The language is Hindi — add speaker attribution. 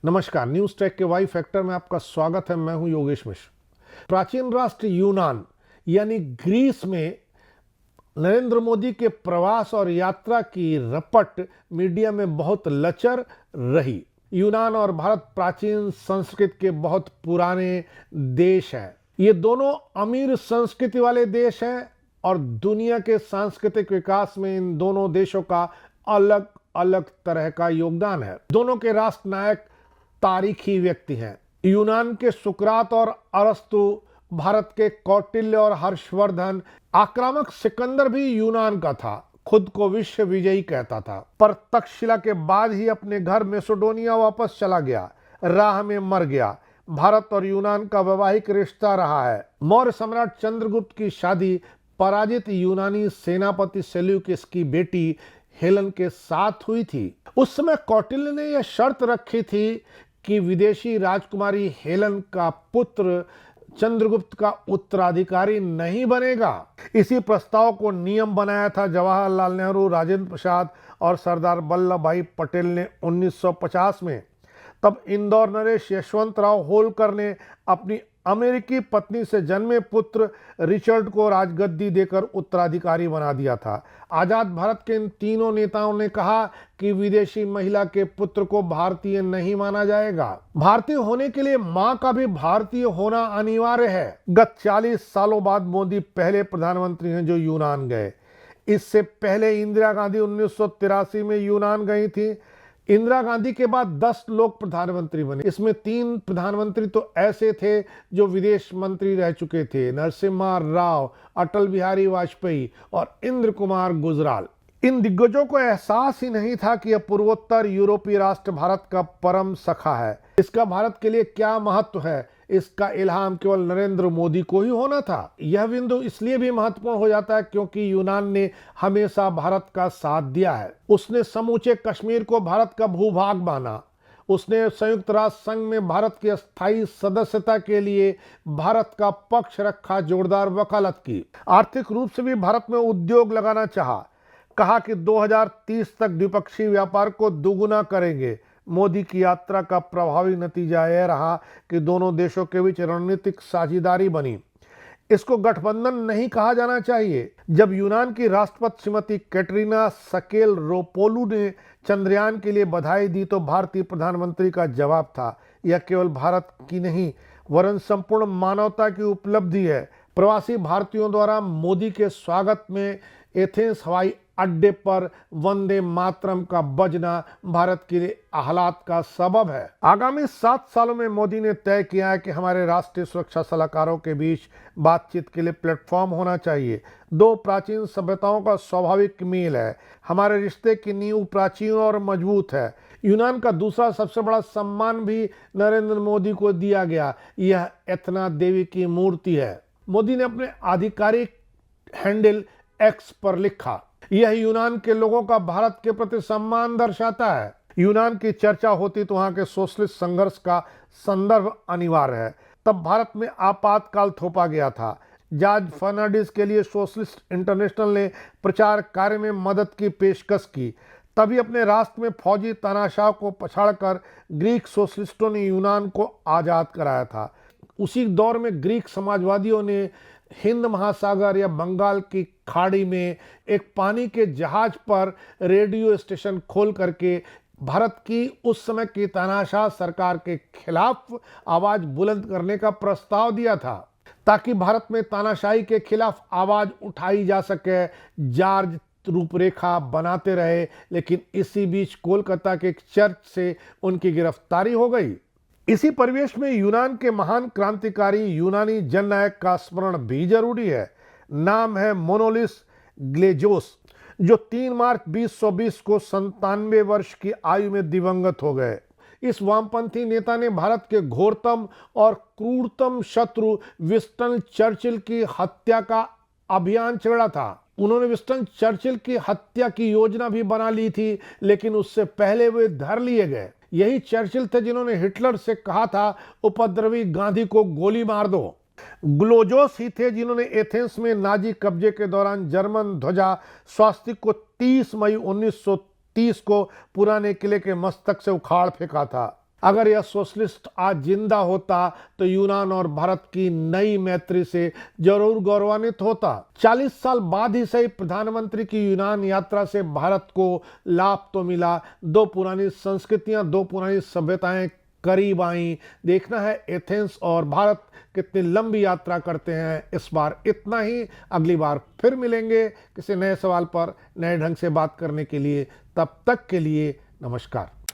Speaker 1: नमस्कार, न्यूज टेक के वाई फैक्टर में आपका स्वागत है। मैं हूं योगेश मिश्र। प्राचीन राष्ट्र यूनान यानी ग्रीस में नरेंद्र मोदी के प्रवास और यात्रा की रपट मीडिया में बहुत लचर रही। यूनान और भारत प्राचीन संस्कृति के बहुत पुराने देश हैं। ये दोनों अमीर संस्कृति वाले देश हैं और दुनिया के सांस्कृतिक विकास में इन दोनों देशों का अलग अलग तरह का योगदान है। दोनों के राष्ट्र नायक तारीखी व्यक्ति हैं। यूनान के सुकरात और अरस्तु, भारत के कौटिल्य और हर्षवर्धन। आक्रामक सिकंदर भी यूनान का था, खुद को विश्व विजयी कहता था, पर तक्षशिला के बाद ही अपने घर मैसेडोनिया वापस चला गया, राह में मर गया। भारत और यूनान का वैवाहिक रिश्ता रहा है। मौर्य सम्राट चंद्रगुप्त की शादी पराजित यूनानी सेनापति सेल्यूकस की बेटी हेलन के साथ हुई थी। उस समय कौटिल्य ने यह शर्त रखी थी कि विदेशी राजकुमारी हेलन का पुत्र चंद्रगुप्त का उत्तराधिकारी नहीं बनेगा। इसी प्रस्ताव को नियम बनाया था जवाहरलाल नेहरू, राजेंद्र प्रसाद और सरदार वल्लभ भाई पटेल ने 1950 में। तब इंदौर नरेश यशवंतराव होलकर ने अपनी अमेरिकी पत्नी से जन्मे पुत्र रिचर्ड को राजगद्दी देकर उत्तराधिकारी बना दिया था। आजाद भारत के इन तीनों नेताओं ने कहा कि विदेशी महिला के पुत्र को भारतीय नहीं माना जाएगा। भारतीय होने के लिए मां का भी भारतीय होना अनिवार्य है। गत 40 सालों बाद मोदी पहले प्रधानमंत्री हैं जो यूनान गए। इससे पहले इंदिरा गांधी 1983 में यूनान गई थी। इंदिरा गांधी के बाद 10 लोग प्रधानमंत्री बने। इसमें 3 प्रधानमंत्री तो ऐसे थे जो विदेश मंत्री रह चुके थे, नरसिम्हा राव, अटल बिहारी वाजपेयी और इंद्र कुमार गुजराल। इन दिग्गजों को एहसास ही नहीं था कि यह पूर्वोत्तर यूरोपीय राष्ट्र भारत का परम सखा है। इसका भारत के लिए क्या महत्व है, इसका इल्हाम केवल नरेंद्र मोदी को ही होना था। यह बिंदु इसलिए भी महत्वपूर्ण हो जाता है क्योंकि यूनान ने हमेशा भारत का साथ दिया है। उसने समूचे कश्मीर को भारत का भूभाग माना। उसने संयुक्त राष्ट्र संघ में भारत की अस्थायी सदस्यता के लिए भारत का पक्ष रखा, जोरदार वकालत की। आर्थिक रूप से भी भारत में उद्योग लगाना चाहा, कहा कि 2030 तक द्विपक्षीय व्यापार को दोगुना करेंगे। मोदी की यात्रा का प्रभावी नतीजा यह रहा कि दोनों देशों के बीच रणनीतिक साझेदारी बनी। इसको गठबंधन नहीं कहा जाना चाहिए। जब यूनान की राष्ट्रपति श्रीमती कैटरीना सकेल-रोपोलू ने चंद्रयान के लिए बधाई दी तो भारतीय प्रधानमंत्री का जवाब था, यह केवल भारत की नहीं वरन संपूर्ण मानवता की उपलब्धि है। प्रवासी भारतीयों द्वारा मोदी के स्वागत में एथेंस हवाई अड्डे पर वंदे मातरम का बजना भारत के लिए आह्लाद का सबब है। आगामी 7 सालों में मोदी ने तय किया है कि हमारे राष्ट्रीय सुरक्षा सलाहकारों के बीच बातचीत के लिए प्लेटफॉर्म होना चाहिए। 2 प्राचीन सभ्यताओं का स्वाभाविक मेल है। हमारे रिश्ते की नींव प्राचीन और मजबूत है। यूनान का दूसरा सबसे बड़ा सम्मान भी नरेंद्र मोदी को दिया गया, यह एथना देवी की मूर्ति है। मोदी ने अपने आधिकारिक हैंडल एक्स पर लिखा, यह यूनान के लोगों का भारत के प्रति सम्मान दर्शाता है। यूनान की चर्चा होती तो वहां के सोशलिस्ट संघर्ष का संदर्भ अनिवार्य है। तब भारत में आपातकाल थोपा गया था। जॉर्ज फर्नांडिस के लिए सोशलिस्ट इंटरनेशनल ने प्रचार कार्य में मदद की पेशकश की। तभी अपने राष्ट्र में फौजी तानाशाह को पछाड़कर ग्रीक सोशलिस्टों ने यूनान को आजाद कराया था। उसी दौर में ग्रीक समाजवादियों ने हिंद महासागर या बंगाल की खाड़ी में एक पानी के जहाज पर रेडियो स्टेशन खोल करके भारत की उस समय की तानाशाह सरकार के खिलाफ आवाज बुलंद करने का प्रस्ताव दिया था, ताकि भारत में तानाशाही के खिलाफ आवाज उठाई जा सके। जॉर्ज रूपरेखा बनाते रहे, लेकिन इसी बीच कोलकाता के एक चर्च से उनकी गिरफ्तारी हो गई। इसी परिवेश में यूनान के महान क्रांतिकारी यूनानी जननायक का स्मरण भी जरूरी है। नाम है मोनोलिस ग्लेजोस, जो 3 मार्च 2020 को 97 वर्ष की आयु में दिवंगत हो गए। इस वामपंथी नेता ने भारत के घोरतम और क्रूरतम शत्रु विंस्टन चर्चिल की हत्या का अभियान छेड़ा था। उन्होंने विंस्टन चर्चिल की हत्या की योजना भी बना ली थी, लेकिन उससे पहले वे धर लिए गए। यही चर्चिल थे जिन्होंने हिटलर से कहा था उपद्रवी गांधी को गोली मार दो। ग्लोजोस ही थे जिन्होंने एथेंस में नाजी कब्जे के दौरान जर्मन ध्वजा स्वास्तिक को 30 मई 1930 को पुराने किले के मस्तक से उखाड़ फेंका था। अगर यह सोशलिस्ट आज जिंदा होता तो यूनान और भारत की नई मैत्री से जरूर गौरवान्वित होता। 40 साल बाद ही सही प्रधानमंत्री की यूनान यात्रा से भारत को लाभ तो मिला, दो पुरानी संस्कृतियां, दो पुरानी सभ्यताएं करीब आई। देखना है एथेंस और भारत कितनी लंबी यात्रा करते हैं। इस बार इतना ही, अगली बार फिर मिलेंगे किसी नए सवाल पर नए ढंग से बात करने के लिए। तब तक के लिए नमस्कार।